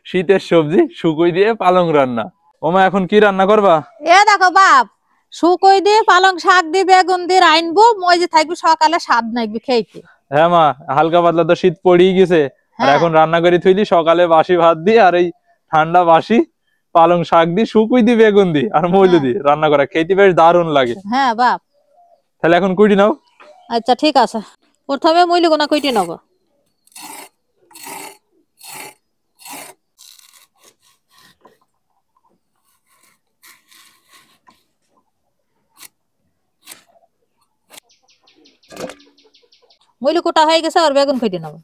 শীতের সবজি শুকুই দিয়ে পালং রান্না। ওমা এখন কি রান্না করবা? এ দেখো বাপ, শুকই দিয়ে পালং শাক দিয়ে বেগুন দিয়ে রাইনবো, মই যে থাকবি সকালে স্বাদ নাইবি খেইতে। হ্যাঁ মা, হালকা পাতলা তো শীত পড়েই গেছে, আর হ্যাঁ এখন রান্না করে থইলি সকালে বাসি ভাত দিয়ে আর এই ঠান্ডা বাসি পালং শাক দিয়ে শুকুই দিয়ে বেগুন দিয়ে আর মইলু হ্যাঁ দিয়ে রান্না করা খেতে বেশ দারুণ লাগে। হ্যাঁ বাপ। তাহলে এখন কুইটি নাও। আচ্ছা ঠিক আছে, প্রথমে মুইলি গোনা কইটি নেবো। মুইলি কোটা হয়ে গেছে, আর বেগুন কইটি নেবো।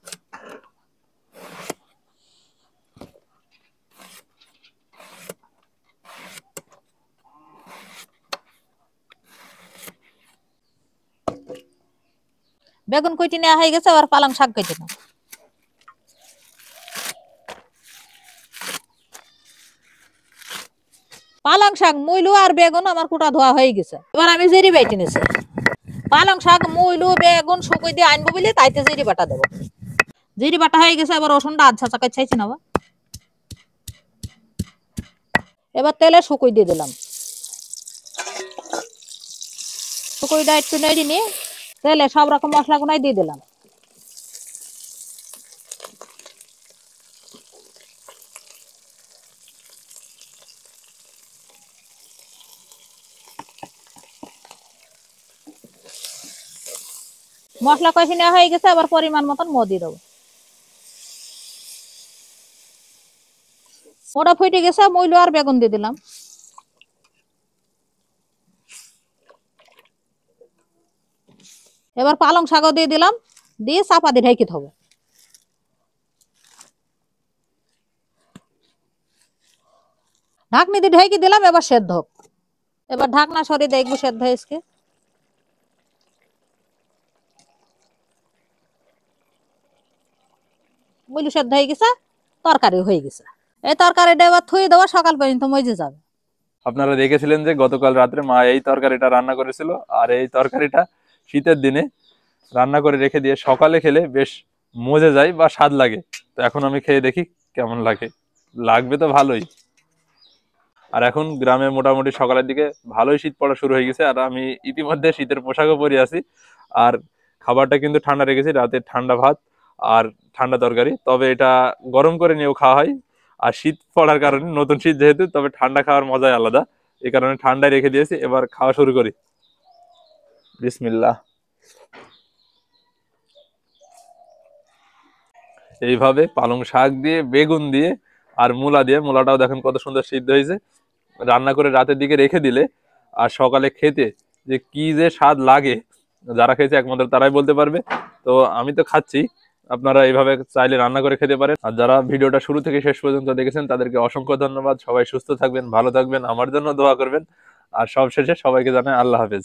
বেগুন কইটি নেওয়া হয়ে গেছে, আর পালং শাক কইটি নেবো। পালং শাক মুইলু আর বেগুন আমার কোটা ধোয়া হয়ে গেছে, এবার আমি জিরি বেটে নিছি। পালং শাক মুইলু বেগুন শুকুই দিয়ে আনবো বলে তাইতে জিরি বাটা দেবো। জিরি বাটা হয়ে গেছে, এবার রসুনটা আধা চাকা চাইছি নেবো। এবার তেলে শুকুই দিয়ে দিলাম। শুকুইটা একটু নেড়ে নিয়ে তেলে সব রকম মশলা গুনাই দিয়ে দিলাম। মশলা কষি নেওয়া হয়ে গেছে, আবার পরিমাণ মতন মো দিয়ে দেবো। ওটা ফুটে গেছে, মুইলো আর বেগুন দিয়ে দিলাম। এবার পালং শাকও দিয়ে দিলাম, দিয়ে চাপা দিয়ে ঢেকে থবো। ঢাকনি দিয়ে ঢেকে দিলাম, এবার সেদ্ধ হোক। এবার ঢাকনা সরিয়ে দেখবো সেদ্ধ হয়েছে। মুইলো সেদ্ধ হয়ে গেছে, তরকারি হয়ে গেছে। এই তরকারিটা এবার থুয়ে দেবো, সকাল পর্যন্ত মজে যাবে। আপনারা দেখেছিলেন যে গতকাল রাত্রে মা এই তরকারিটা রান্না করেছিল, আর এই তরকারিটা শীতের দিনে রান্না করে রেখে দিয়ে সকালে খেলে বেশ মজে যায় বা স্বাদ লাগে। তো এখন আমি খেয়ে দেখি কেমন লাগে। লাগবে তো ভালোই। আর এখন গ্রামে মোটামুটি সকালের দিকে ভালোই শীত পড়া শুরু হয়ে গেছে, আর আমি ইতিমধ্যে শীতের পোশাকও পরে আছি। আর খাবারটা কিন্তু ঠান্ডা রেখেছি, রাতে ঠান্ডা ভাত আর ঠান্ডা তরকারি, তবে এটা গরম করে নিয়েও খাওয়া হয়। আর শীত পড়ার কারণে, নতুন শীত যেহেতু, তবে ঠান্ডা খাওয়ার মজাই আলাদা, এই কারণে ঠান্ডায় রেখে দিয়েছি। এবার খাওয়া শুরু করি। বিসমিল্লাহ। এইভাবে পালং শাক দিয়ে, বেগুন দিয়ে আর মূলা দিয়ে, মূলাটাও দেখেন কত সুন্দর সিদ্ধ হয়েছে, রান্না করে রাতের দিকে রেখে দিলে আর সকালে খেতে যে কি যে স্বাদ লাগে, যারা খেয়েছে একমাত্র তারাই বলতে পারবে। তো আমি তো খাচ্ছি, আপনারা এইভাবে চাইলে রান্না করে খেতে পারেন। আর যারা ভিডিওটা শুরু থেকে শেষ পর্যন্ত দেখেছেন তাদেরকে অসংখ্য ধন্যবাদ। সবাই সুস্থ থাকবেন, ভালো থাকবেন, আমার জন্য দোয়া করবেন। আর সব শেষে সবাইকে জানাই আল্লাহ হাফেজ।